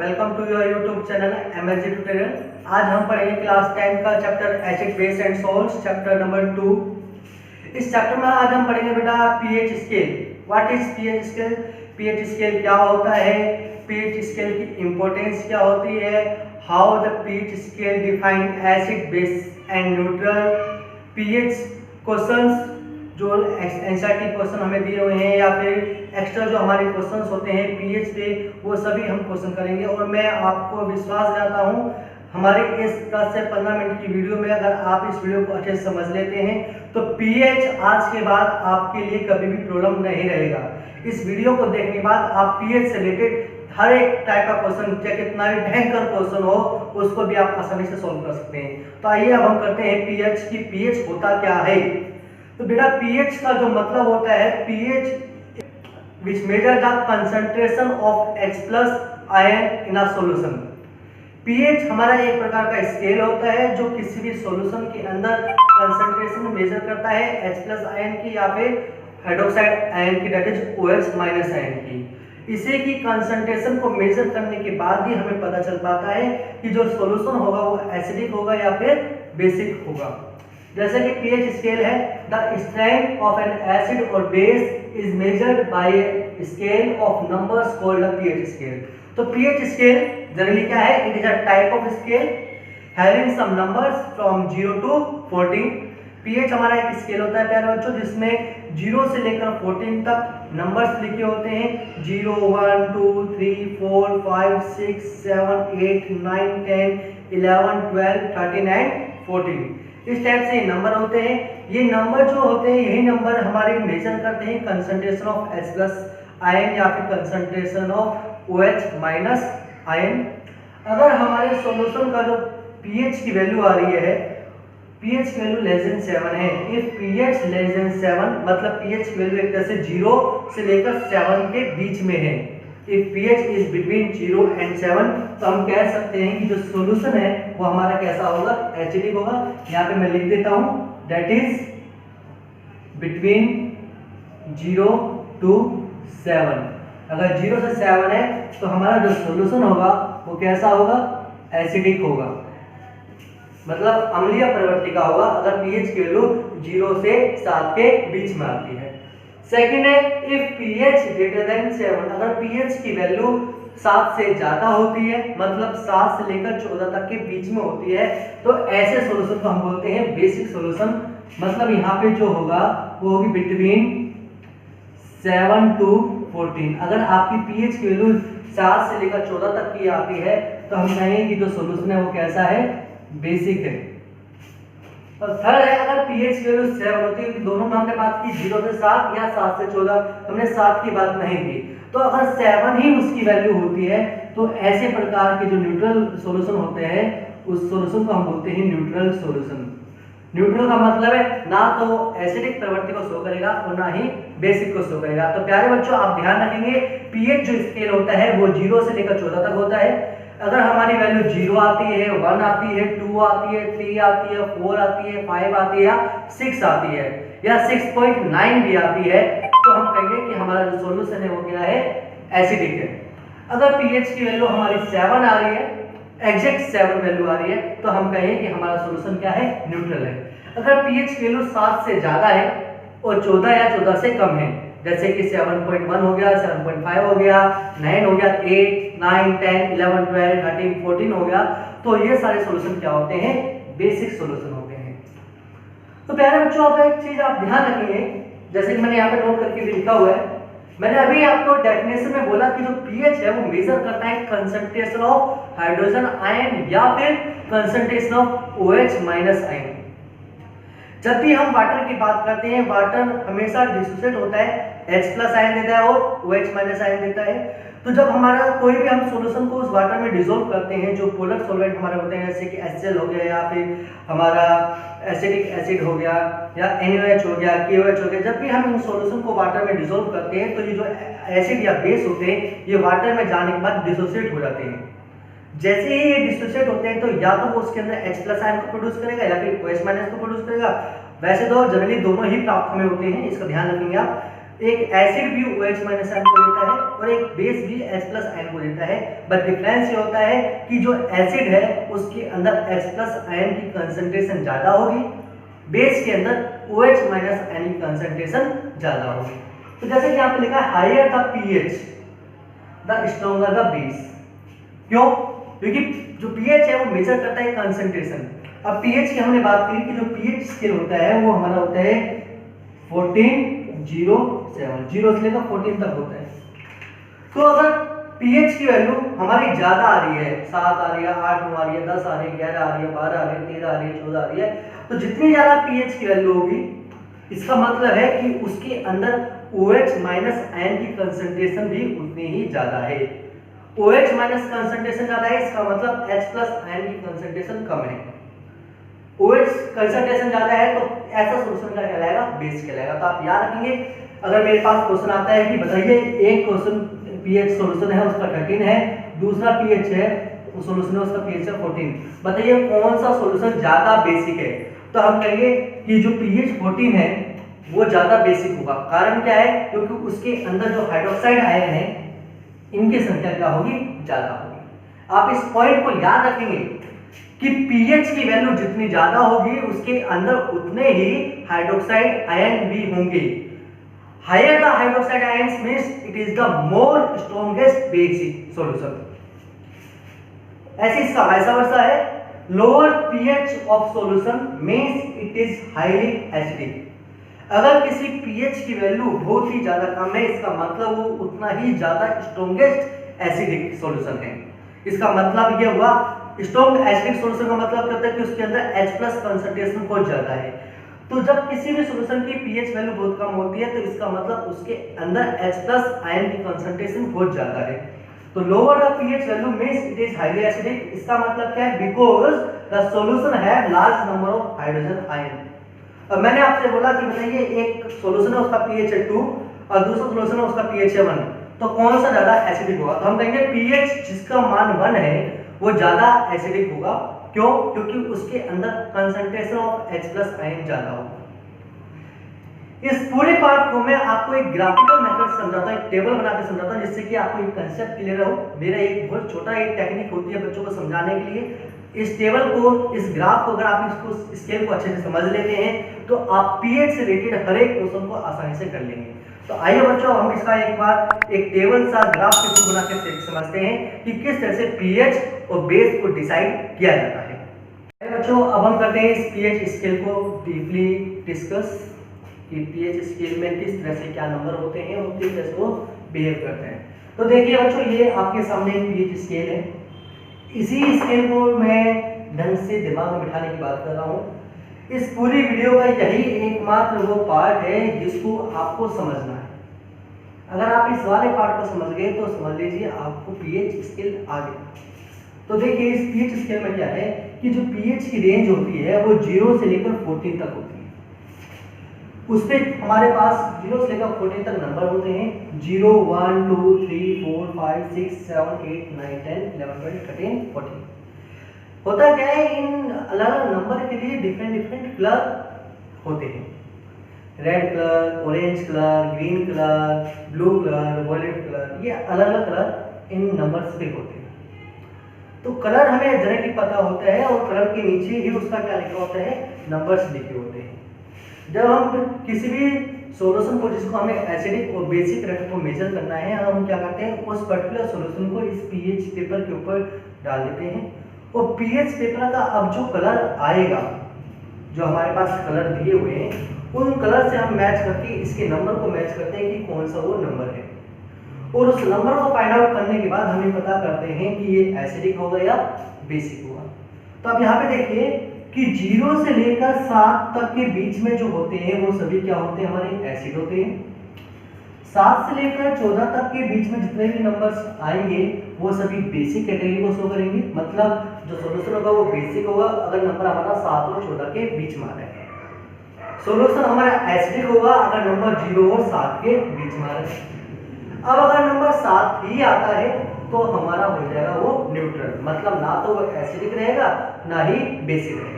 Welcome to your YouTube channel MSG tutorial. आज हम पढ़ेंगे क्लास 10 का chapter acid base and salts, chapter number 2। इस चैप्टर में आज हम पढ़ेंगे बेटा pH scale. What is pH scale? PH scale क्या होता है, पीएच स्केल की इंपॉर्टेंस क्या होती है, how the pH scale define acid base and neutral, pH questions जो एनसीईआरटी क्वेश्चन हमें दिए हुए हैं या फिर एक्स्ट्रा जो हमारे क्वेश्चंस होते हैं पीएच पे, वो सभी हम क्वेश्चन करेंगे। और मैं आपको विश्वास दिलाता हूँ हमारे इस 10 से 15 मिनट की वीडियो में अगर आप इस वीडियो को अच्छे से समझ लेते हैं तो पीएच आज के बाद आपके लिए कभी भी प्रॉब्लम नहीं रहेगा। इस वीडियो को देखने के बाद आप पीएच से रिलेटेड हर एक टाइप का क्वेश्चन, चाहे कितना भी भयंकर क्वेश्चन हो, उसको भी आप आसानी से सॉल्व कर सकते हैं। तो आइए अब हम करते हैं पीएच की। पीएच होता क्या है? तो बेटा पीएच का जो मतलब होता है, pH which measure the concentration of H+ ion in a solution. PH हमारा एक प्रकार का स्केल होता है जो किसी भी सॉल्यूशन के अंदर कंसंट्रेशन मेजर करता है H+ आयन की या फिर हाइड्रोक्साइड आयन की, दैट इज OH- आयन की। इसे की कंसंट्रेशन को मेजर करने के बाद ही हमें पता चल पाता है कि जो सॉल्यूशन होगा वो एसिडिक होगा या फिर बेसिक होगा। जैसे कि पीएच स्केल है, the strength of an acid और base is measured by a scale of numbers called the pH scale. तो पीएच स्केल जनरली क्या है? It is a type of scale having some numbers from 0 to 14। PH हमारा एक scale होता है प्यारे बच्चों जिसमें 0 से लेकर 14 तक नंबर्स लिखे होते हैं। 0, 1, 2, 3, 4, 5, 6, 7, 8, 9, 10, 11, 12, 13 एंड 14। इस टाइप से नंबर होते हैं। ये नंबर जो होते हैं यही नंबर हमारे मेजर करते हैं कंसंट्रेशन ऑफ H+ आयन या फिर कंसंट्रेशन ऑफ OH- आयन। अगर हमारे सॉल्यूशन का जो पीएच की वैल्यू आ रही है, पीएच की वैल्यू लेस देन 7 है, इफ पीएच लेस देन 7 मतलब पीएच की वैल्यू एक तरह से 0 से लेकर 7 के बीच में है। If pH is between 0 and 7 तो हम कह सकते हैं कि जो सॉल्यूशन है वो हमारा कैसा होगा? एसिडिक होगा। यहाँ पे मैं लिख देता हूँ दैट इज बिटवीन 0 to 7। अगर 0 से 7 है तो हमारा जो सॉल्यूशन होगा वो कैसा होगा? एसिडिक होगा, मतलब अम्लीय प्रवृत्ति का होगा अगर पीएच की वैल्यू 0 से 7 के बीच में आती है। सेकंड है इफ pH ग्रेटर देन 7, अगर pH की वैल्यू 7 से ज्यादा होती है मतलब 7 से लेकर 14 तक के बीच में होती है तो ऐसे सॉल्यूशन को हम बोलते हैं बेसिक सॉल्यूशन। मतलब यहाँ पे जो होगा वो होगी बिटवीन 7 to 14। अगर आपकी pH की वैल्यू 7 से लेकर 14 तक की आती है तो हम कहेंगे कि जो सॉल्यूशन है वो कैसा है? बेसिक है। और थर्ड है अगर pH की वैल्यू 7 होती है, दोनों में हमने बात की 0 से 7 या 7 से 14, हमने 7 की बात नहीं की। तो अगर 7 ही उसकी वैल्यू होती है तो ऐसे प्रकार के जो न्यूट्रल सॉल्यूशन होते हैं उस सॉल्यूशन को हम बोलते हैं न्यूट्रल सॉल्यूशन। न्यूट्रल का मतलब है ना तो एसिडिक प्रवृत्ति को शो करेगा और ना ही बेसिक को शो करेगा। तो प्यारे बच्चों आप ध्यान रखेंगे पीएच जो स्केल होता है वो 0 से लेकर 14 तक होता है। अगर हमारी वैल्यू 0 आती है, 1 आती है, 2 आती है, 3 आती है, 4 आती है, 5 आती है या 6 आती है या 6.9 भी आती है तो हम कहेंगे कि हमारा जो सॉल्यूशन है वो क्या है? एसिडिक है। अगर पीएच की वैल्यू हमारी 7 आ रही है, एग्जैक्ट 7 वैल्यू आ रही है तो हम कहेंगे कि हमारा सॉल्यूशन क्या है? न्यूट्रल है। अगर पीएच की वैल्यू 7 से ज्यादा है और 14 या 14 से कम है, जैसे कि 7.1 हो गया, 7.5 हो गया, 9 हो गया, 8, 9, 10, 11, 12, 13, 14 हो गया, तो ये सारे सॉल्यूशन क्या होते हैं? बेसिक सॉल्यूशन होते हैं। तो प्यारे बच्चों आप एक चीज आप ध्यान रखेंगे, जैसे कि मैंने यहाँ पे नोट करके भी लिखा हुआ है, मैंने अभी आपको डेफिनेशन में बोला कि जो पीएच है वो मेजर करता है कंसंट्रेशन ऑफ हाइड्रोजन आयन या फिर कंसंट्रेशन ऑफ OH- आयन। जब भी हम वाटर की बात करते हैं वाटर हमेशा डिसोसिएट होता है, H+ आयन देता है और OH- आयन देता है। तो जब हमारा कोई भी हम सॉल्यूशन को उस वाटर में डिसॉल्व करते हैं, जो पोलर सॉल्वेंट हमारे होते हैं जैसे कि HCl हो गया या फिर हमारा एसिटिक एसिड हो गया या NaOH हो गया, KOH हो गया, जब भी हम इन सॉल्यूशन को वाटर में डिसॉल्व करते हैं तो ये जो एसिड या बेस होते हैं ये वाटर में जाने के बाद डिसोसिएट हो जाते हैं। जैसे ही ये डिसोसिएट होते हैं तो या तो वो उसके अंदर H+ आयन को प्रोड्यूस करेगा या फिर OH- को प्रोड्यूस करेगा। वैसे तो जनरली दोनों ही प्राप्त हमें होते हैं, इसका ध्यान रखेंगे आप। एक एसिड भी OH माइनस आयन को देता है और एक बेस भी H प्लस आयन को देता है, बट डिफरेंस ये होता है कि जो एसिड है उसके अंदर H प्लस आयन की कंसंट्रेशन ज़्यादा होगी, बेस के अंदर OH माइनस आयन की कंसंट्रेशन ज़्यादा होगी। तो जैसे कि यहाँ पे लिखा है higher the pH the stronger the base. क्यों? क्योंकि जो pH है वो मेजर करता है कंसंट्रेशन। अब pH की हमने बात की कि जो pH स्केल होता है वो हमारा होता है 1407, 0 से लेकर 14 तक होता है। तो अगर pH की वैल्यू हमारी ज्यादा आ रही है, 7 आ रही है, 8 आ रही है, 10 आ रही है, 11 आ रही है, 12 आ रही है, 13 आ रही है, 14 आ रही है, तो जितनी ज्यादा pH की वैल्यू होगी इसका मतलब है कि उसके अंदर OH माइनस आयन की कंसंट्रेशन भी उतनी ही ज्यादा है। OH माइनस कंसंट्रेशन ज्यादा है, इसका मतलब H प्लस आयन की कंसंट्रेशन कम है। OH कंसंट्रेशन ज्यादा है तो ऐसा सॉल्यूशन का कहलाएगा बेस कहलाएगा। तो आप याद रखेंगे, अगर मेरे पास क्वेश्चन आता है कि बताइए एक क्वेश्चन pH सॉल्यूशन है उसका 13 है, दूसरा pH है सॉल्यूशन है उसका pH है 14, बताइए कौन सा सॉल्यूशन ज्यादा बेसिक है? तो हम कहेंगे कि जो pH 14 है वो ज्यादा बेसिक होगा। कारण क्या है? क्योंकि उसके अंदर जो हाइड्रोक्साइड आयन है इनकी संख्या क्या होगी? ज्यादा होगी। आप इस पॉइंट को याद रखेंगे कि pH की वैल्यू जितनी ज्यादा होगी उसके अंदर उतने ही हाइड्रोक्साइड आयन भी होंगे। Higher the hydroxide ions means it is the more strongest basic solution. ऐसे इसका वैसा वर्सा है, lower pH of solution means it is highly acidic. अगर किसी pH की वैल्यू बहुत ही ज्यादा कम है इसका मतलब वो उतना ही ज्यादा स्ट्रॉन्गेस्ट एसिडिक सॉल्यूशन है। इसका मतलब ये हुआ, स्ट्रॉन्ग एसिडिक सॉल्यूशन का मतलब क्या होता है कि उसके अंदर H प्लस कंसंट्रेशन बहुत ज्यादा है। तो जब किसी भी सॉल्यूशन की pH वैल्यू बहुत कम होती है तो इसका मतलब उसके अंदर H प्लस आयन की कंसंट्रेशन बहुत ज्यादा है। तो lower the pH value means it is highly acidic. इसका मतलब क्या है? Because the solution have large number of hydrogen ion. अब मैंने आपसे बोला कि बताइए एक सॉल्यूशन है उसका pH है 2 और दूसरा सॉल्यूशन है उसका pH है 1, तो कौन सा ज्यादा एसिडिक होगा? तो हम कहेंगे pH जिसका मान 1 है वो ज्यादा एसिडिक होगा। क्यों? क्योंकि उसके अंदर concentration of H plus ion ज्यादा होगा। इस पूरे पार्ट को मैं आपको एक ग्राफिकल मेथड समझाता हूं, एक टेबल बना के समझाता हूं जिससे कि आपको एक कांसेप्ट क्लियर हो। मेरा एक बहुत छोटा एक टेक्निक होती है बच्चों को समझाने के लिए। इस टेबल को, इस ग्राफ को अगर आप इसको स्केल को अच्छे से समझ लेते हैं तो आप pH से रिलेटेड हर एक क्वेश्चन को आसानी से कर लेंगे। तो आइए बच्चों हम इसका एक बार एक टेबल सा ग्राफ के थ्रू बना के समझते हैं कि किस तरह से pH और बेस को डिसाइड किया जाता है। बच्चों अब हम करते हैं इस pH स्केल को डीपली डिस्कस कि pH स्केल में किस तरह से क्या नंबर होते हैं और किस तरह से वो बिहेव करते हैं। तो देखिए बच्चों ये आपके सामने एक pH स्केल है। इसी स्केल को मैं ढंग से दिमाग में बिठाने की बात कर रहा हूँ। इस पूरी वीडियो का यही एकमात्र वो पार्ट है जिसको आपको समझना है। अगर आप इस वाले पार्ट को समझ गए तो समझ लीजिए आपको pH स्केल आ गया। तो देखिए इस pH स्केल में क्या है कि जो pH की रेंज होती है वो 0 से लेकर 14 तक होती है। उस पे हमारे पास 0 से लेकर 14 तक नंबर होते हैं। 0 1 2 3 4 5 6 7 8 9 10 11 12 13 14। होता क्या है, इन अलग अलग नंबर के लिए डिफरेंट कलर होते हैं। Red colour, orange colour, green colour, blue colour, violet colour, ये अलग अलग कलर इन नंबर्स पे होते हैं। तो कलर हमें जनरली पता होता है और कलर के नीचे ही उसका क्या लिखा होता है? नंबर्स लिखे होते हैं। जब हम किसी भी सॉल्यूशन को जिसको हमें एसिडिक और बेसिक रेट को मेजर करना है, हम क्या करते हैं उस पर्टिकुलर सॉल्यूशन को इस pH पेपर के ऊपर डाल देते हैं और pH पेपर का अब जो कलर आएगा, जो हमारे पास कलर दिए हुए हैं उन कलर से हम मैच करके इसके नंबर को मैच करते हैं कि कौन सा वो नंबर है और उस नंबर को फाइंड आउट करने के बाद हमें पता करते हैं कि ये एसिडिक होगा या बेसिक होगा। तो अब यहाँ पे देखिए कि 0 से लेकर 7 तक के बीच में जो होते हैं वो सभी क्या होते हैं? हमारे एसिड होते हैं। 7 से लेकर 14 तक के बीच में जितने भी नंबर्स आएंगे वो सभी बेसिक कैटेगरी को शो करेंगे। मतलब जो सॉल्यूशन होगा वो बेसिक होगा अगर नंबर हमारा 7 और 14 के बीच में आ रहा है। सॉल्यूशन हमारा एसिडिक होगा अगर नंबर 0 और 7 के बीच में आ रहा है। अब अगर नंबर 7 ही आता है तो हमारा हो जाएगा वो न्यूट्रल, मतलब ना तो वो एसिडिक रहेगा ना ही बेसिक रहेगा।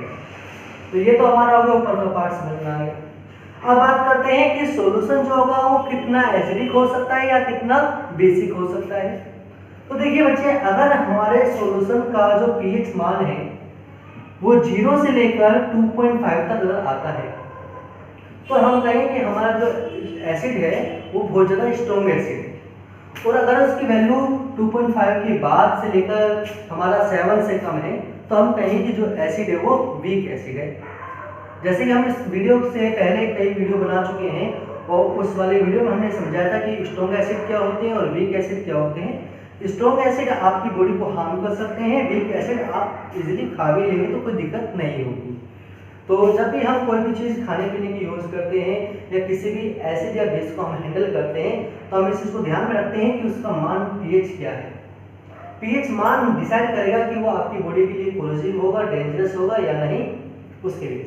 तो ये तो हमारा हो गया ऊपर का पार्ट समझ में आ गया। अब बात करते हैं कि सॉल्यूशन जो होगा वो कितना एसिडिक हो सकता है या कितना बेसिक हो सकता है। तो देखिए बच्चे, अगर हमारे सॉल्यूशन का जो पीएच मान है वो 0 से लेकर 2.5 तक अगर आता है तो हम कहेंगे कि हमारा जो एसिड है वो बहुत ज़्यादा स्ट्रॉन्ग एसिड है। और अगर उसकी वैल्यू 2.5 के बाद से लेकर हमारा 7 से कम है तो हम कहेंगे कि जो एसिड है वो वीक एसिड है। जैसे कि हम इस वीडियो से पहले कई वीडियो बना चुके हैं और उस वाले वीडियो में हमने समझाया था कि स्ट्रॉन्ग एसिड क्या होते हैं और वीक एसिड क्या होते हैं। स्ट्रॉन्ग एसिड आपकी बॉडी को हार्म कर सकते हैं, वीक एसिड आप इजीली खा भी लेंगे तो कोई दिक्कत नहीं होगी। तो जब भी हम कोई भी चीज़ खाने पीने की यूज़ करते हैं या किसी भी एसिड या बेस को हम हैंडल करते हैं तो हम इस चीज़ को ध्यान में रखते हैं कि उसका मान पीएच क्या है। पीएच मान डिसाइड करेगा कि वो आपकी बॉडी के लिए कोरोसिव होगा, डेंजरस होगा या नहीं, उसके लिए।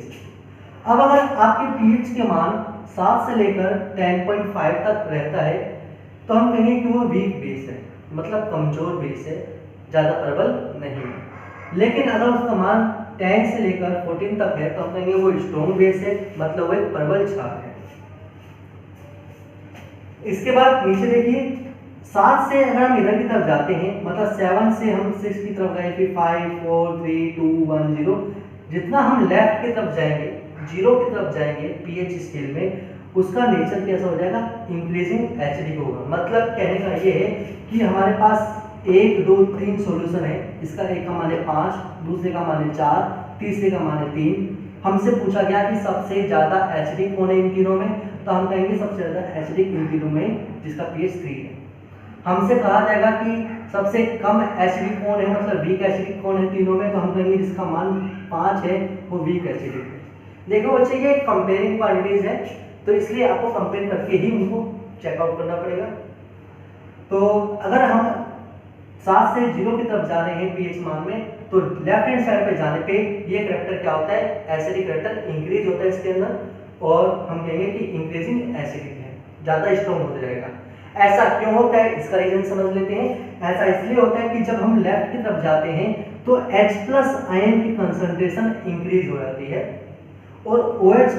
अब अगर आपके पीएच के मान 7 से लेकर 10.5 तक रहता है तो हम कहेंगे कि वो वीक बेस है, मतलब कमजोर बेस है, ज़्यादा प्रबल नहीं है। लेकिन अगर उसका मान 10 से लेकर 14 तक है तो हम कहेंगे वो स्ट्रॉन्ग बेस है, मतलब वो एक प्रबल क्षार है। इसके बाद नीचे देखिए, 7 से अगर हम इधर की तरफ जाते हैं, मतलब 7 से हम 6 की तरफ गए, फिर 5 4 3 2 1 0, जितना हम लेफ्ट की तरफ जाएंगे, 0 की तरफ जाएंगे पीएच स्केल में, उसका नेचर कैसा हो जाएगा, इंक्रीजिंग एसिडिक होगा। मतलब कहने का ये है कि हमारे पास 1 2 3 सॉल्यूशन है, इसका एक का मान है 5, दूसरे का मान है 4, तीसरे का मान है 3। हमसे पूछा गया कि सबसे ज़्यादा एसिडिक कौन है इन तीनों में, तो हम कहेंगे सबसे ज़्यादा एसिडिक इन तीनों में जिसका पीएच 3 है। हमसे कहा जाएगा कि सबसे कम एसिडिक कौन है, मतलब वीक एसिडिक कौन है तीनों में, तो हम कहेंगे जिसका मान 5 है वो वीक एसिडिक है। देखो बच्चे, ये कंपेयरिंग क्वांटिटीज है तो इसलिए आपको कंपेयर करके ही उनको चेकआउट करना पड़ेगा। तो अगर हम 7 से 0 की तरफ जा रहे हैं पीएच मान में, तो लेफ्ट हैंड साइड पे जाने पे ये करैक्टर क्या होता है, एसिडिक करैक्टर इंक्रीज होता है इसके अंदर, और हम कहेंगे कि इंक्रीजिंग एसिडिक है, ज़्यादा स्ट्रॉन्ग होता जाएगा। ऐसा क्यों होता है, इसका रीजन समझ लेते हैं। ऐसा इसलिए होता है कि जब हम लेफ्ट की तरफ जाते हैं तो H+ आयन की कंसंट्रेशन इंक्रीज हो जाती है और OH-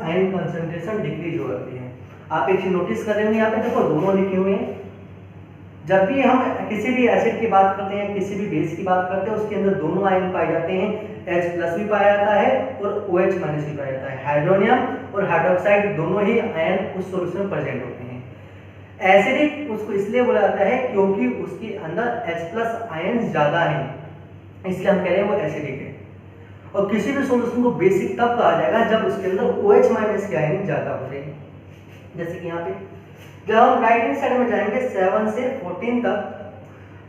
आयन कंसंट्रेशन डिक्रीज हो जाती है। आप एक चीज नोटिस कर रहे होंगे, यहाँ पे देखो दोनों लिखे हुए हैं। जब भी हम किसी भी एसिड की बात करते हैं, किसी भी बेस की बात करते हैं, उसके अंदर दोनों आयन पाए जाते हैं, H+ भी पाया जाता है और OH- भी पाया जाता है। हाइड्रोनियम और हाइड्रोक्साइड दोनों ही आयन उस सॉल्यूशन में प्रेजेंट होते हैं। एसिडिक उसको इसलिए बोला जाता है क्योंकि उसके अंदर H+ आयन ज्यादा हैं, इसलिए हम कह रहे हैं वो एसिडिक है। और किसी भी सॉल्यूशन को बेसिक तब कहा जाएगा जब उसके अंदर OH- के आयन ज्यादा हो जाए। जैसे कि यहाँ पे जब हम राइट हैंड साइड में जाएंगे 7 से 14 तक,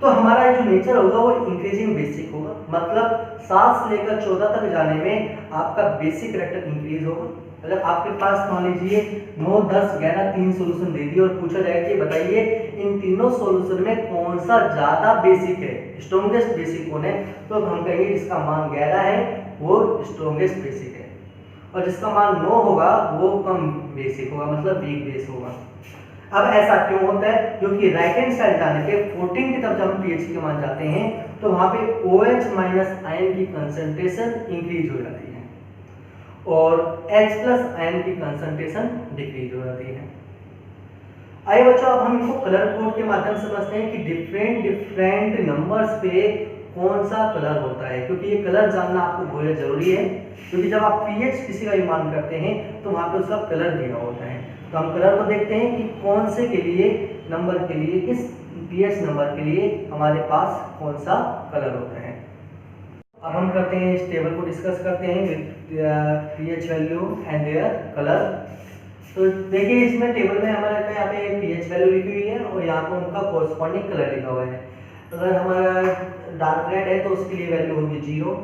तो हमारा जो नेचर होगा वो इंक्रीजिंग बेसिक होगा, मतलब 7 से लेकर 14 तक जाने में आपका बेसिक करैक्टर इंक्रीज होगा। अगर आपके पास मान लीजिए 9 10 11 3 सॉल्यूशन दे दिए और पूछा जाए कि बताइए इन तीनों सॉल्यूशन में कौन सा ज्यादा बेसिक है, स्ट्रॉन्गेस्ट बेसिक कौन है, तो हम कहेंगे जिसका मान 11 है वो स्ट्रॉन्गेस्ट बेसिक है, और जिसका मान 9 होगा वो कम बेसिक होगा, मतलब वीक बेस होगा। अब ऐसा क्यों होता है, क्योंकि राइट हैंड साइड जाने पे 14 की तरफ जब हम पीएच के मान जाते हैं तो वहां पे OH- आयन की कंसंट्रेशन इंक्रीज हो जाती है और H+ आयन की कंसंट्रेशन डिक्रीज हो जाती है। आइए बच्चों, अब हम इनको कलर कोड के माध्यम से समझते हैं कि डिफरेंट नंबर्स पे कौन सा कलर होता है, क्योंकि ये कलर जानना आपको बहुत जरूरी है, क्योंकि जब आप पीएच किसी का मान करते हैं तो वहां पे उसका कलर दिया होता है। तो हम कलर को देखते हैं कि कौन से के लिए नंबर के लिए, किस पीएच नंबर के लिए हमारे पास कौन सा कलर होता है। अब हम करते हैं इस टेबल को डिस्कस करते हैं pH value and their colour. तो देखिए इसमें टेबल में हमारे यहाँ पे पीएच वैल्यू लिखी हुई है और यहाँ पर उनका कोरस्पॉन्डिंग कलर लिखा हुआ है। अगर हमारा डार्क रेड है तो उसके लिए वैल्यू होगी 0,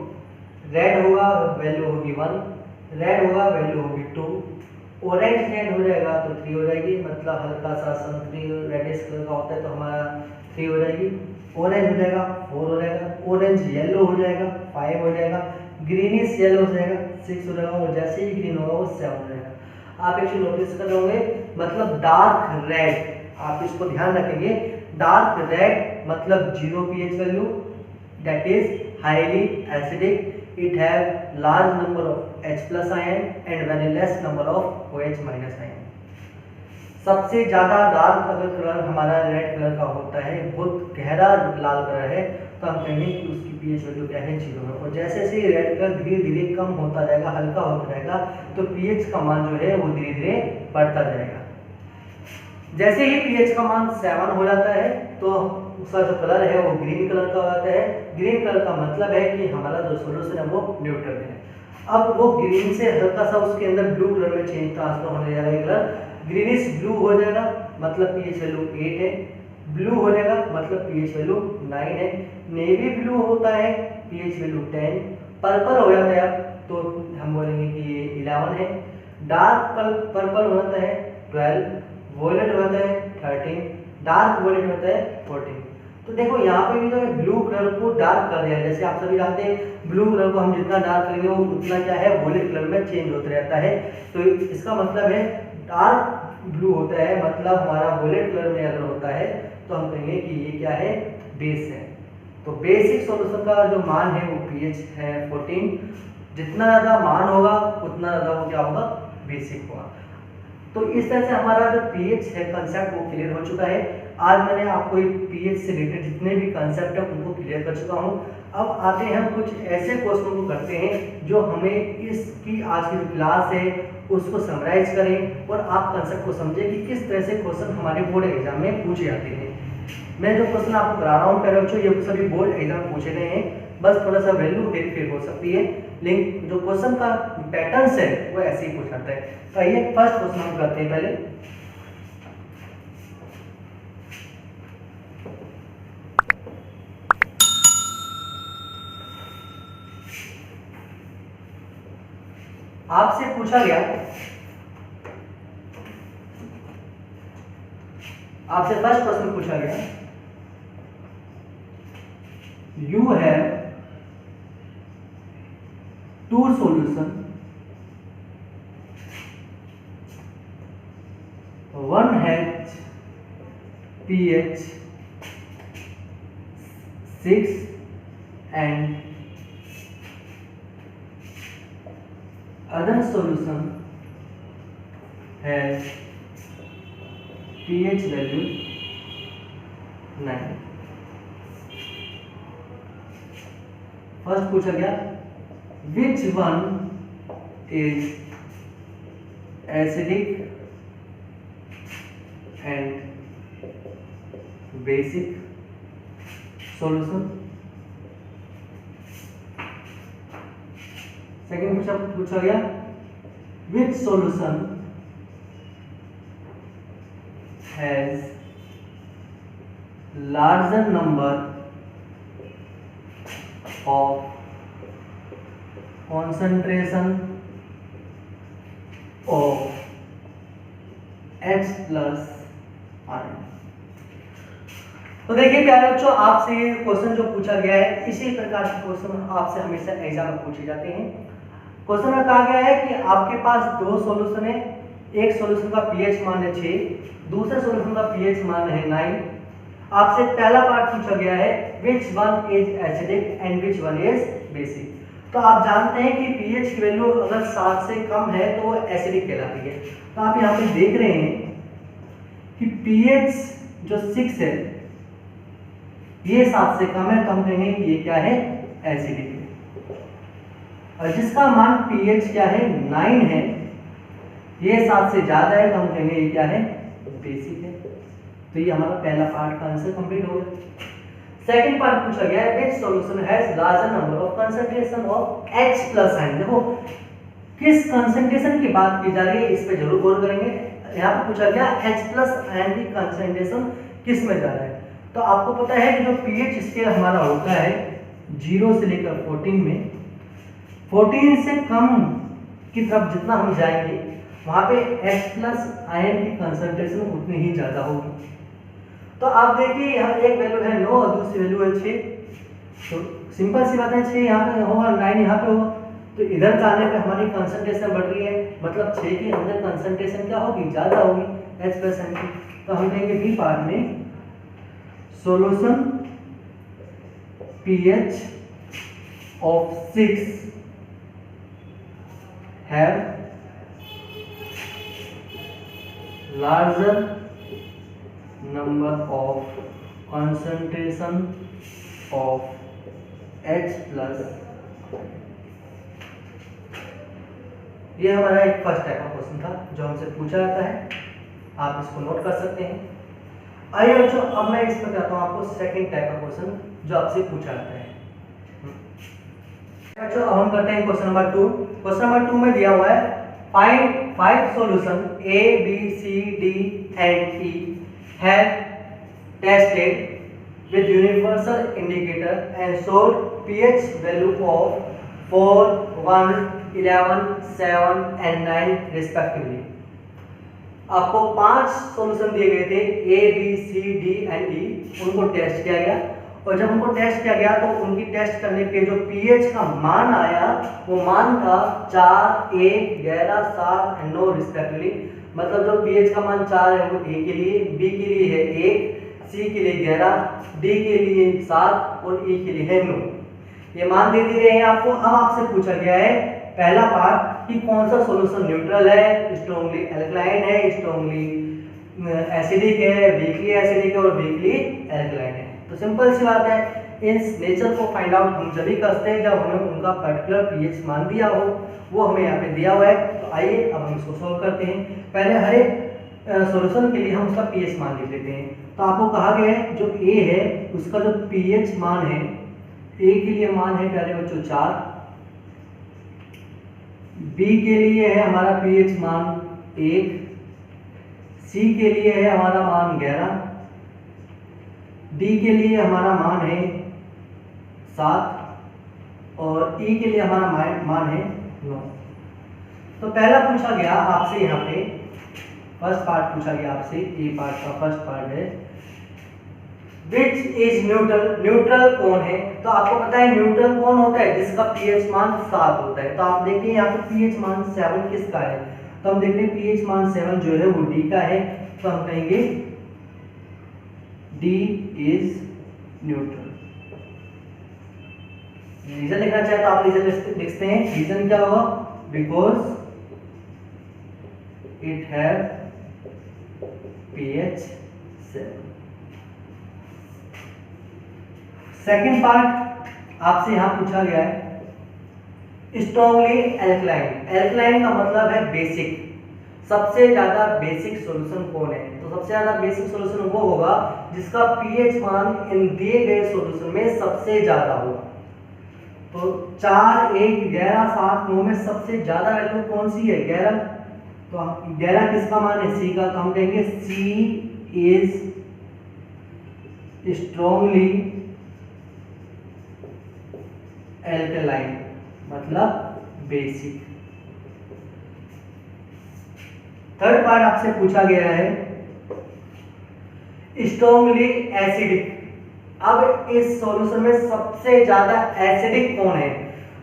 रेड होगा वैल्यू होगी 1, रेड होगा वैल्यू होगी 2, ऑरेंज रेड हो जाएगा तो 3 हो जाएगी, मतलब हल्का सा संतरी रेडिश कलर का होता है तो हमारा 3 हो जाएगी, ऑरेंज हो जाएगा 4 हो जाएगा, ऑरेंज येलो हो जाएगा 5 हो जाएगा, ग्रीनिश येलो हो जाएगा 6 हो जाएगा, और जैसे ही ग्रीन होगा वो 7 हो जाएगा। आप एक चीज नोटिस कर होंगे, मतलब डार्क रेड, आप इसको ध्यान रखेंगे, डार्क रेड मतलब 0 pH value, that is highly acidic, it have large number of H+ ion and very less number of OH- ion. सबसे ज़्यादा डार्क अगर कलर हमारा रेड कलर का होता है, बहुत गहरा लाल कलर है, तो हम कहेंगे कि उसकी pH वैल्यू क्या है, 0 है। और जैसे जैसे रेड कलर धीरे धीरे कम होता जाएगा, हल्का होता जाएगा, तो pH का मान जो है वो धीरे धीरे बढ़ता जाएगा। जैसे ही pH का मान 7 हो जाता है तो उसका जो कलर है वो ग्रीन कलर का हो जाता है। ग्रीन कलर का मतलब है कि हमारा जो सोल्यूशन है वो न्यूट्रल है। अब वो ग्रीन से हल्का सा उसके अंदर ब्लू कलर में चेंज ट्रांसफर होने जाएगा, ये कलर ग्रीनिश ब्लू हो जाएगा, मतलब pH वैल्यू 8 है। ब्लू हो जाएगा मतलब pH वैल्यू 9 है। नेवी ब्लू होता है pH वैल्यू 10। पर्पल हो जाता है तो हम बोलेंगे कि ये 11 है। डार्क पर्पल हो जाता है 12। वॉयलेट हो जाता है 13। डार्क वॉयलेट होता है 14। तो देखो यहाँ पे भी जो है ब्लू कलर को डार्क कर दिया है। जैसे आप सभी जानते हैं ब्लू कलर को हम जितना डार्क करेंगे वो उतना क्या है, वॉयलेट कलर में चेंज होता रहता है। तो इसका मतलब है डार्क ब्लू होता है, मतलब हमारा वॉयलेट कलर में अगर होता है तो हम कहेंगे कि ये क्या है, बेस है। तो बेसिक सॉल्यूशन का जो मान है वो pH है 14। जितना ज़्यादा मान होगा उतना ज़्यादा वो क्या होगा, बेसिक होगा। तो इस तरह से हमारा जो pH है कंसेप्ट वो क्लियर हो चुका है। आज मैंने आपको pH से रिलेटेड जितने भी कंसेप्ट है उनको क्लियर कर चुका हूँ। अब आते हैं हम कुछ ऐसे क्वेश्चन को करते हैं जो हमें इसकी आज की जो क्लास है उसको समराइज करें और आप कंसेप्ट को समझें कि किस तरह से क्वेश्चन हमारे बोर्ड एग्जाम में पूछे जाते हैं। मैं जो क्वेश्चन आपको करा रहा हूँ पहले बच्चों, ये सभी बोर्ड एग्जाम पूछे गए हैं, बस थोड़ा सा वैल्यू वेरीफाई हो सकती है, लेकिन जो क्वेश्चन का पैटर्न है वो ऐसे ही पूछा जाता है। तो आइए फर्स्ट क्वेश्चन हम करते हैं पहले। आपसे पूछा गया, आपसे फर्स्ट क्वेश्चन पूछा गया, you have two solution, one has pH 6 and other solution has pH value 9। First पूछा गया which one is acidic and basic solution। Second पूछा गया which solution has larger number of concentration of H+ ion. तो देखिए प्यारे बच्चों, आपसे ये क्वेश्चन जो पूछा गया है इसी प्रकार के क्वेश्चन आपसे हमेशा एग्जाम में पूछे जाते हैं। क्वेश्चन में कहा गया है कि आपके पास दो सॉल्यूशन है, एक सॉल्यूशन का pH मान है 6, दूसरे सॉल्यूशन का pH मान है 9। आपसे पहला पार्ट पूछा गया है which one is acidic and which one is basic। तो आप जानते हैं कि pH की वैल्यू अगर 7 से कम है तो वो एसिडिक कहलाती है। तो आप यहाँ पे देख रहे हैं कि pH जो 6 है ये 7 से कम है, तो हम कहेंगे कि ये क्या है, एसिडिक है। और जिसका मान pH क्या है, 9 है, ये 7 से ज्यादा है, तो हम कहेंगे ये क्या है, बेसिक है। तो ये हमारा पहला पार्ट का आंसर कंप्लीट हो गया। सेकंड पार्ट पूछा गया है which solution has larger number of concentration of H+ ion. देखो किस कंसंट्रेशन की बात की जा रही है, इस पे जरूर गौर करेंगे। यहाँ पे पूछा गया H+ आयन की कंसंट्रेशन किस में जा रहा है। तो आपको पता है कि जो pH स्केल हमारा होता है 0 से लेकर 14 में, 14 से कम की तरफ जितना हम जाएंगे वहां पे H+ आयन की कंसंट्रेशन उतनी ही ज्यादा होगी। तो आप देखिए यहाँ एक वैल्यू है 9 और दूसरी वैल्यू है 6। तो सिंपल सी बात है, 6 यहाँ पे होगा, 9 यहाँ पे होगा, तो इधर जाने पे हमारी कंसंट्रेशन बढ़ रही है, मतलब 6 के अंदर कंसंट्रेशन क्या होगी, ज्यादा होगी H+ आयन की। तो हम कहेंगे बी पार्ट में solution pH of 6 have larger number of concentration of H plus। ये हमारा एक फर्स्ट टाइप का क्वेश्चन था जो हमसे पूछा जाता है, आप इसको नोट कर सकते हैं। आइए बच्चों, अब मैं इस पर करता हूँ आपको सेकंड टाइप का क्वेश्चन जो आपसे पूछा जाता है। बच्चों अब हम करते हैं क्वेश्चन नंबर 2। क्वेश्चन नंबर 2 में दिया हुआ है find 5 solution A B C D and E have tested with universal indicator and showed pH value of 4, 1, 11, 7 and 9 respectively। आपको 5 सॉल्यूशन दिए गए थे A B C D and E, उनको test किया गया और जब उनको टेस्ट किया गया तो उनकी टेस्ट करने पे जो pH का मान आया वो मान था 4, 1, 11, 7 and 9 रिस्पेक्टिवली। मतलब जो pH का मान 4 है वो A के लिए, B के लिए है 1, C के लिए 11, D के लिए 7 और E के लिए है 9। ये मान दे दिए हैं आपको। अब आपसे पूछा गया है पहला पार्ट कि कौन सा सॉल्यूशन न्यूट्रल है, स्ट्रांगली अल्कलाइन है, स्ट्रांगली एसिडिक है, वीकली एसिडिक है और वीकली अल्कलाइन है। तो सिंपल सी बात है, इन नेचर को फाइंड आउट हम जब भी करते हैं जब हमें उनका पर्टिकुलर पीएच मान दिया हो, वो हमें यहाँ पे दिया हुआ है। तो आइए अब हम इसको सॉल्व करते हैं। पहले हर एक सॉल्यूशन के लिए हम उसका पीएच मान लिख लेते हैं। तो आपको कहा गया है जो ए है उसका जो पीएच मान है, ए के लिए मान है पहले बच्चों 4, बी के लिए है हमारा पीएच मान 1, सी के लिए है हमारा मान 11, डी के लिए हमारा मान है 7 और ई के लिए हमारा मान है 9। तो पहला पूछा गया आपसे, यहाँ पे फर्स्ट पार्ट पूछा गया आपसे, ए पार्ट का फर्स्ट पार्ट है विच इज न्यूट्रल। न्यूट्रल कौन है? तो आपको पता है न्यूट्रल कौन होता है जिसका पीएच मान 7 होता है। तो आप देखिए यहाँ पे पीएच मान 7 किसका है, तो हम देख रहे हैं पीएच मान 7 जो है वो डी का है। तो हम कहेंगे डी इज न्यूट्रल। रीजन लिखना चाहे तो आप रीजन लिखते हैं। रीजन क्या होगा? Because it have pH 7। Second part आपसे यहां पूछा गया है स्ट्रांगली अल्कलाइन। अल्कलाइन का मतलब है बेसिक। सबसे ज्यादा बेसिक सॉल्यूशन कौन है? तो सबसे ज्यादा बेसिक सॉल्यूशन वो होगा जिसका पीएच मान इन दिए गए सॉल्यूशन में सबसे ज्यादा हो। तो 4, 1, 11, 7, 9 में सबसे ज्यादा वैल्यू कौन सी है? 11। तो 11 किसका मान है? सी का। तो हम कहेंगे सी इज स्ट्रांगली एल्कलाइन, मतलब बेसिक। थर्ड पार्ट आपसे पूछा गया है स्ट्रांगली एसिडिक। अब इस सॉल्यूशन में सबसे ज्यादा एसिडिक कौन है?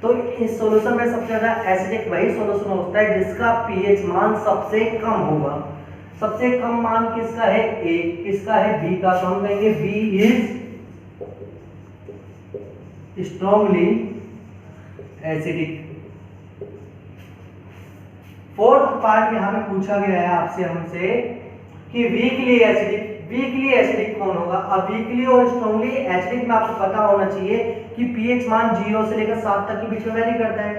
तो इस सॉल्यूशन में सबसे ज्यादा एसिडिक वही सॉल्यूशन होता है जिसका पीएच मान सबसे कम होगा। सबसे कम मान किसका है? ए। किसका है? बी का। तो हम कहेंगे B is strongly acidic. Fourth part यहां पे पूछा गया है आपसे हमसे कि वीकली एसिडिक। वीकली एसिडिक कौन होगा? अब वीकली और स्ट्रांगली एसिडिक में आपको पता होना चाहिए कि पीएच मान 0 से लेकर 7 तक के बीच में वेरी करता है।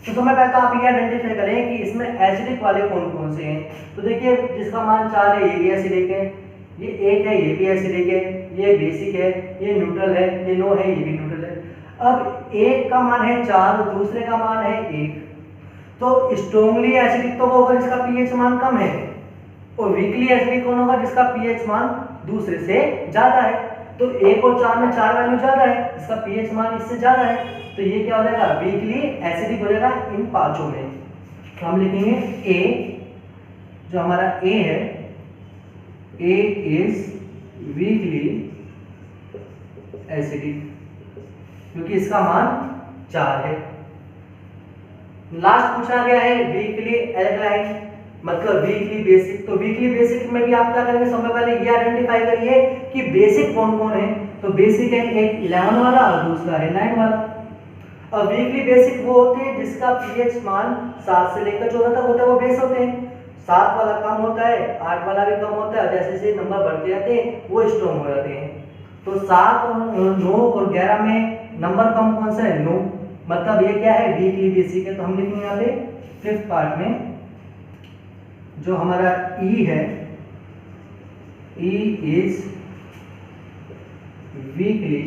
तो समय पहले आप ये आइडेंटिफाई करें कि इसमें एसिडिक वाले कौन कौन से हैं। तो देखिए जिसका मान 4 है ये भी एसिडिक है, ये 1 है ये भी एसिडिक है, ये बेसिक है, ये न्यूट्रल है, ये 9 है ये भी न्यूट्रल है। अब एक का मान है 4, दूसरे का मान है 1। तो स्ट्रांगली एसिडिक तो वो होगा जिसका पीएच मान कम है और वीकली एसिडिक कौन होगा जिसका पीएच मान दूसरे से ज्यादा है। तो 1 और 4 में 4 वैल्यू ज्यादा है, इसका पीएच मान इससे ज्यादा है। तो ये क्या हो जाएगा? वीकली एसिडिक हो जाएगा इन पांचों में। तो हम लिखेंगे ए, जो हमारा ए है, ए इज वीकली एसिडिक क्योंकि इसका मान 4 है। लास्ट पूछा गया है वीकली अल्कलाइन, मतलब वीकली बेसिक। तो वीकली बेसिक में भी आप क्या करेंगे? सबसे पहले ये आइडेंटिफाई करिए कि बेसिक कौन कौन है। तो बेसिक है एक 11 वाला और दूसरा है 9 वाला। और वीकली बेसिक वो होते हैं जिसका पीएच मान 7 से लेकर 14 तक होता है, वो बेस होते हैं। 7 वाला कम होता है, 8 वाला भी कम होता है, जैसे जैसे नंबर बढ़ते जाते हैं वो स्ट्रॉन्ग हो जाते हैं। तो 7 और 9 और 11 में नंबर कम कौन सा है? 9, मतलब ये क्या है? वीकली बेसिक है। तो हम लिखेंगे यहाँ पे 5th पार्ट में जो हमारा ई है, ई इज वीकली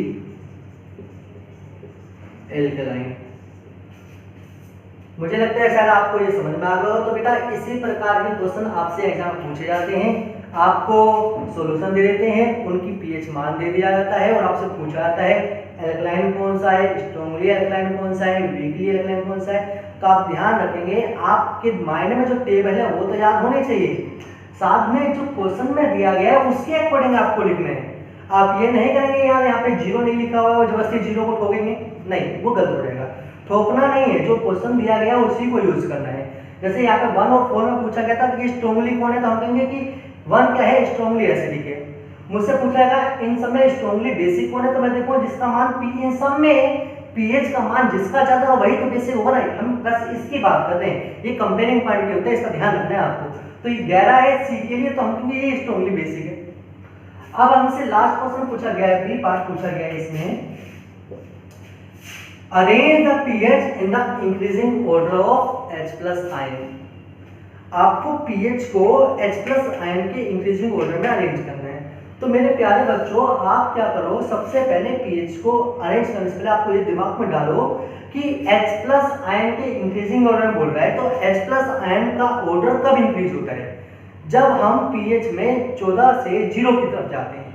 एल्कलाइन। मुझे लगता है शायद आपको ये समझ में आ गया हो। तो बेटा इसी प्रकार के क्वेश्चन आपसे एग्जाम पूछे जाते हैं, आपको सॉल्यूशन दे देते हैं, उनकी पीएच मान दे दिया जाता है और आपसे पूछा जाता है एल्कलाइन कौन सा है, स्ट्रांगली एल्कलाइन कौन सा है, वीकली एल्कलाइन कौन सा है। तो आप ध्यान रखेंगे, आपके माइंड में जो टेबल है वो तो याद होने चाहिए, साथ में जो क्वेश्चन में दिया गया है उसके अकॉर्डिंग आपको लिखना है। आप ये नहीं करेंगे यार यहाँ पे 0 नहीं लिखा हुआ है और जबरदस्ती 0 को ठोकेंगे, नहीं, वो गलत हो जाएगा। ठोकना नहीं है, जो क्वेश्चन दिया गया उसी को यूज करना है। जैसे यहाँ पे 1 और 4 में पूछा गया था कि स्ट्रांगली कौन है, तो हम कहेंगे कि 1 क्या है? स्ट्रांगली एसिडिक है। मुझसे पूछा गया इन सब में स्ट्रांगली बेसिक कौन है, तो मैं देखूं जिसका मान पी, इन सब में पीएच का मान जिसका ज्यादा हो वही तो बेसिक होगा ना। हम बस इसकी बात कर रहे हैं, ये कंपेयरिंग पॉइंट होता है, इसका ध्यान रखना है आपको। तो ये 11 है सी के लिए, तो हम कहेंगे ये स्ट्रांगली बेसिक है। अब हमसे लास्ट क्वेश्चन पूछा गया है, बी पार्ट पूछा गया है इसमें, arrange the pH in the increasing order of H+ ion. आपको पीएच को H+ आयन के इंक्रीजिंग ऑर्डर में अरेंज करना है। तो मेरे प्यारे बच्चों, आप क्या करो, सबसे पहले पीएच को अरेंज करने से पहले आपको ये दिमाग में डालो कि H+ आयन के इंक्रीजिंग ऑर्डर में बोल रहा है, तो H+ आयन का ऑर्डर कब इंक्रीज होता है? जब हम पीएच में 14 से 0 की तरफ जाते हैं।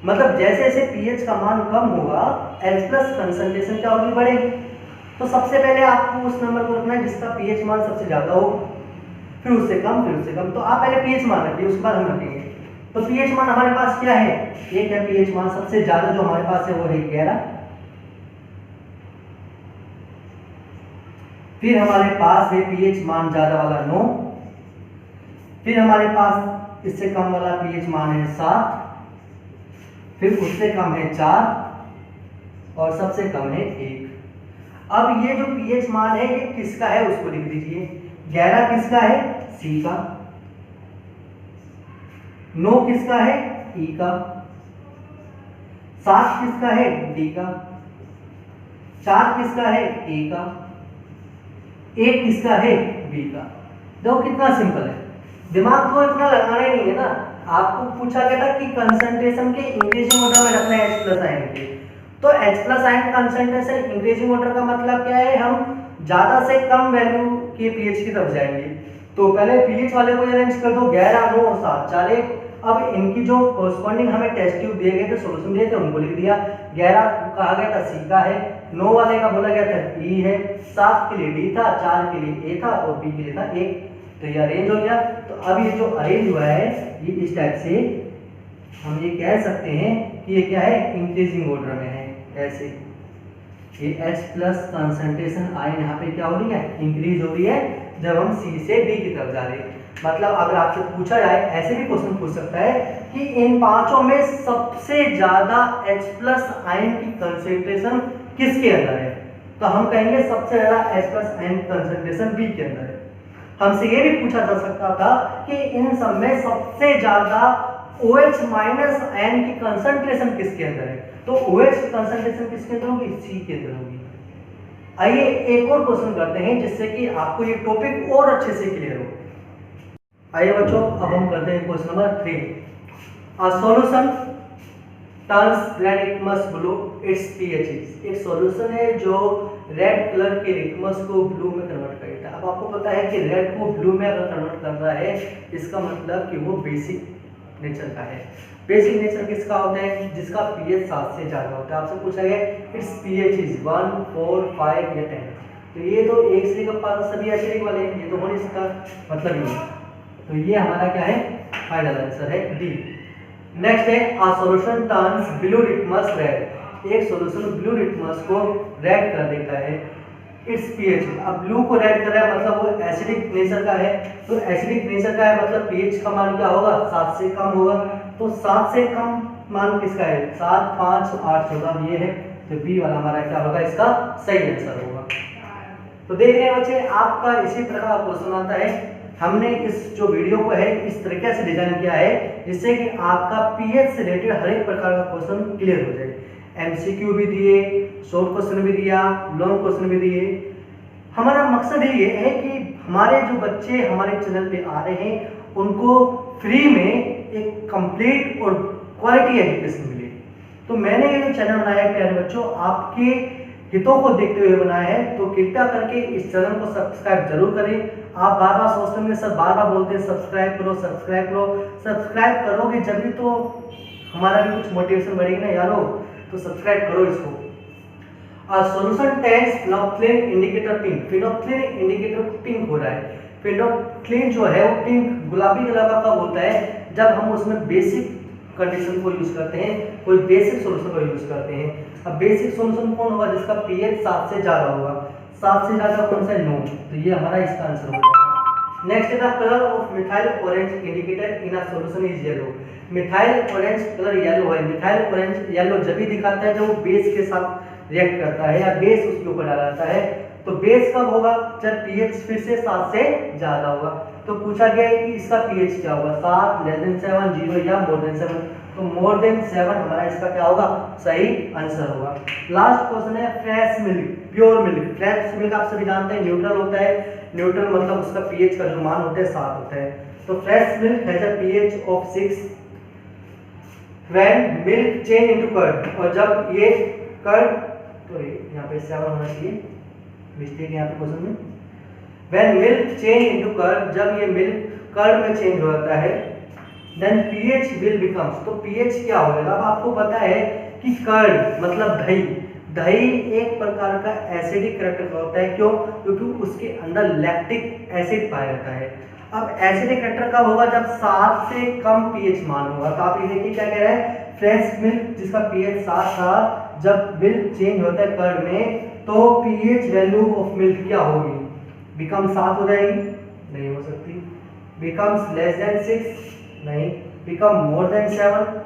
मतलब जैसे जैसे पीएच का मान कम होगा H+ कंसंट्रेशन क्या होगी? बढ़ेगी। तो सबसे पहले आपको उस नंबर को रखना है जिसका पीएच मान सबसे ज्यादा हो, फिर उससे कम, फिर उससे कम। तो आप पहले पीएच मान रखिए, उसके बाद हम रखेंगे। तो पीएच मान हमारे पास क्या है? एक है पीएच मान सबसे ज्यादा जो हमारे पास है वो है 11। फिर हमारे पास है पीएच मान ज्यादा वाला 9। फिर हमारे पास इससे कम वाला पीएच मान है 7। फिर उससे कम है 4 और सबसे कम है 1। अब ये जो पीएच मान है ये किसका है उसको लिख दीजिए। 11 किसका है? सी का। 9 किसका है? ई का। 7 किसका है? डी का। 4 किसका है? ए का। 1 किसका है? बी का। देखो कितना सिंपल है, दिमाग को इतना लगाना ही नहीं है ना। आपको पूछा गया था कि कंसंट्रेशन के इंक्रीजिंग ऑर्डर में रखना है H+ आयन के, तो H+ ion concentration increasing order का मतलब क्या है? हम ज्यादा से कम वैल्यू के पीएच की तरफ जाएंगे। तो पहले पीएच वाले को अरेंज कर दो, 11, 9 और 7, 4, 1। अब इनकी जो कॉरस्पॉन्डिंग हमें टेस्ट ट्यूब दिए गए थे, सॉल्यूशन दिए थे, उनको लिख दिया। 11 कहा गया था सी का है, 9 वाले का बोला गया था ई है, 7 के लिए डी था, 4 के लिए ए था और बी के लिए था 1। तो ये अरेंज हो गया। तो अब ये जो अरेंज हुआ है ये इस टाइप से हम ये कह सकते हैं कि ये क्या है? इंक्रीजिंग ऑर्डर में है। ऐसे ये H+ कंसंट्रेशन आयन यहाँ पे क्या हो रही है? इंक्रीज हो रही है जब हम सी से बी की तरफ जा रहे हैं। मतलब अगर आपसे पूछा जाए, ऐसे भी क्वेश्चन पूछ सकता है कि इन पांचों में सबसे ज्यादा H+ आयन की कंसंट्रेशन किसके अंदर है, तो हम कहेंगे सबसे ज्यादा H+ आयन कंसंट्रेशन बी के अंदर है। हमसे ये भी पूछा जा सकता था कि इन सब में सबसे ज्यादा OH- आयन की कंसंट्रेशन किसके अंदर है, तो OH की कंसंट्रेशन किसके अंदर होगी? सी के अंदर होगी। आइए एक और क्वेश्चन करते हैं जिससे कि आपको ये टॉपिक और अच्छे से क्लियर हो। आइए बच्चों, अब हम करते हैं question number 3। A solution turns red litmus blue it's pH is. एक सॉल्यूशन है जो रेड कलर के लिटमस को ब्लू में कन्वर्ट करेगा। अब आपको पता है कि रेड को ब्लू में अगर कन्वर्ट कर रहा है, इसका मतलब कि वो बेसिक नेचर का है। बेसिक नेचर किसका होता है? जिसका पीएच 7 से ज्यादा होता है। आपसे पूछा गया इट्स पीएच इज 1, 4, 5 या 10। तो ये तो 1 से लेकर 5 सभी एसिडिक वाले हैं, ये तो हो नहीं सकता, मतलब ये। तो ये हमारा क्या है? फाइनल आंसर है डी। नेक्स्ट है a solution turns blue litmus red. एक सॉल्यूशन ब्लू लिटमस को रेड कर देता है इट्स पीएच। अब ब्लू को रेड कर रहा है मतलब वो एसिडिक नेचर का है। तो एसिडिक नेचर का है मतलब पीएच का मान क्या होगा? 7 से कम होगा। तो 7 से कम मान किसका है? 7, 5, 8, 14 ये है। तो बी वाला हमारा क्या होगा, इसका सही आंसर होगा। तो देख रहे हैं बच्चे, आपका इसी प्रकार का क्वेश्चन आता है। हमने इस जो वीडियो को है इस तरीके से डिजाइन किया है जिससे कि आपका पीएच से रिलेटेड हर एक प्रकार का क्वेश्चन क्लियर हो जाए। एमसीक्यू भी दिए, शॉर्ट क्वेश्चन भी दिया, लॉन्ग क्वेश्चन भी दिए। हमारा मकसद ये है कि हमारे जो बच्चे हमारे चैनल पे आ रहे हैं उनको फ्री में एक कंप्लीट और क्वालिटी एजुकेशन मिले। तो मैंने ये जो चैनल बनाया है प्यारे बच्चों, आपके हितों को देखते हुए बनाया है। तो कृपया करके इस चैनल को सब्सक्राइब जरूर करें। आप बार बार सोचते होंगे सर, बार बार बोलते हैं सब्सक्राइब करो सब्सक्राइब करो। सब्सक्राइब करोगे जब भी तो हमारा भी कुछ मोटिवेशन बढ़ेगी ना यारो, तो सब्सक्राइब करो इसको। सॉल्यूशन टेस्ट फिनोक्सिलिन इंडिकेटर पिंक। फिनोक्सिलिन इंडिकेटर पिंक हो रहा है। फिनोक्सिलिन जो है वो पिंक गुलाबी कलर का कब होता है, जब हम उसमें बेसिक कंडीशन को यूज करते हैं, कोई बेसिक सॉल्यूशन को यूज करते हैं। अब बेसिक सॉल्यूशन कौन होगा, जिसका पीएच 7 से ज्यादा होगा। 7 से ज्यादा कौन सा है, नो। तो ये हमारा इसका आंसर हो जाएगा। नेक्स्ट है the colour of methyl orange indicator in a solution is yellow. Methyl orange colour yellow है। मिथाइल ऑरेंज येलो जब भी दिखाता है जब वो बेस के साथ रिएक्ट करता है या बेस उसके ऊपर डाला जाता है। तो बेस कब होगा, जब पीएच फिर से 7 से ज्यादा होगा। तो पूछा गया है कि इसका पीएच क्या होगा, 7 <7 0 या मोर देन 7। तो मोर देन 7 हमारा इसका क्या होगा, सही आंसर होगा। लास्ट क्वेश्चन है fresh milk, pure milk. Fresh milk आप सभी जानते हैं न्यूट्रल होता है। न्यूट्रल मतलब उसका पीएच का जो मान होता है 7 होता है। तो fresh milk has a pH of 6 when milk change into curd. और जब ये कर्ड, तो यहाँ पे 7 होना चाहिए, मिस्टेक यहाँ पे क्वेश्चन में। When milk change into curd, जब ये मिल्क कर्ड में चेंज हो जाता है, देन पीएच विल बिकम्स। तो पीएच क्या होगा, अब आपको पता है कि कर्ड मतलब दही। दही एक प्रकार का एसिडिक कैरेक्टर का होता है। क्यों, क्योंकि उसके अंदर लैक्टिक एसिड पाया जाता है। अब एसिडिक कैरेक्टर कब होगा, जब 7 से कम पीएच मान होगा। तो आप ये देखिए क्या कह रहा है, फ्रेश मिल्क जिसका पीएच 7 था, जब मिल्क चेंज होता है कर्ड में, तो पीएच वैल्यू ऑफ मिल्क क्या होगी, बिकम 7 हो जाएगी, नहीं हो सकती। बिकम्स लेस देन 6, नहीं। बिकम मोर देन 7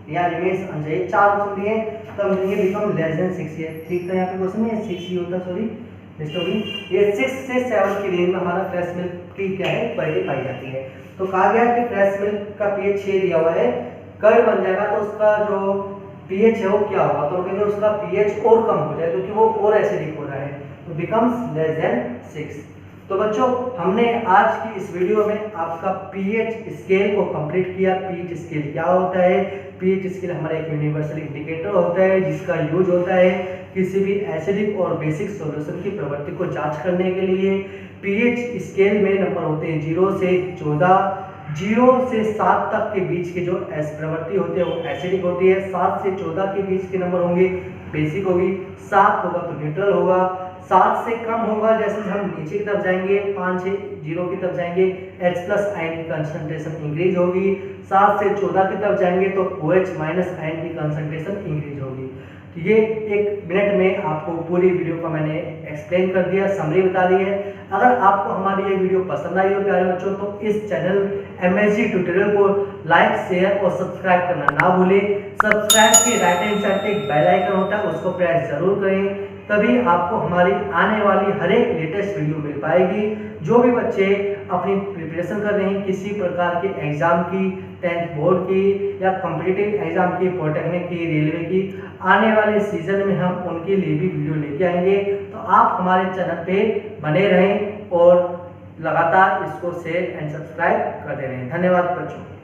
या रिमेन्स अनचेंज्ड। 4 ऑप्शन दिए, तब ये बिकम लेस देन 6 है। ठीक था, यहाँ पे क्वेश्चन में 6 ही होता, सॉरी मिस्टेक होगी। ये 6 से 7 की रेंज में हमारा फ्रेश मिल्क की क्या है, क्वालिटी पाई जाती है। तो कहा गया कि फ्रेश मिल्क का पीएच 6 दिया हुआ है, कर्ड बन जाएगा तो उसका जो पीएच है वो क्या होगा, तो कहेंगे उसका पीएच और कम हो जाए क्योंकि वो और एसिडिक हो रहा है। तो बिकम्स लेस देन 6। तो बच्चों, हमने आज की इस वीडियो में आपका पीएच स्केल को कंप्लीट किया। पीएच स्केल क्या होता है, पीएच स्केल हमारा एक यूनिवर्सल इंडिकेटर होता है जिसका यूज होता है किसी भी एसिडिक और बेसिक सॉल्यूशन की प्रवृत्ति को जांच करने के लिए। पीएच स्केल में नंबर होते हैं 0 से 14, 0 से 7 तक के बीच के जो प्रवृत्ति होती है वो एसिडिक होती है। 7 से 14 के बीच के नंबर होंगे बेसिक होगी, 7 होगा तो न्यूट्रल होगा। 7 से कम होगा, जैसे हम नीचे की तरफ जाएंगे 5 से 0 की तरफ जाएंगे, H+ आयन की कंसंट्रेशन इंक्रीज होगी। 7 से 14 की तरफ जाएंगे तो OH- आयन की कंसंट्रेशन इंक्रीज होगी। तो ये 1 मिनट में आपको पूरी वीडियो को मैंने एक्सप्लेन कर दिया, समरी बता दी है। अगर आपको हमारी ये वीडियो पसंद आई हो प्यारे बच्चों, तो इस चैनल MSG ट्यूटोरियल को लाइक, शेयर और सब्सक्राइब करना ना भूलें। सब्सक्राइब के राइट हैंड साइड पे एक बेल आइकन होता है, उसको प्रेस जरूर करें, तभी आपको हमारी आने वाली हर एक लेटेस्ट वीडियो मिल पाएगी। जो भी बच्चे अपनी प्रिपरेशन कर रहे हैं किसी प्रकार के एग्जाम की, 10th बोर्ड की या कॉम्पिटिटिव एग्जाम की, पॉलिटेक्निक की, रेलवे की, आने वाले सीजन में हम उनके लिए भी वीडियो लेके आएंगे। तो आप हमारे चैनल पे बने रहें और लगातार इसको शेयर एंड सब्सक्राइब करते रहें। धन्यवाद बच्चों।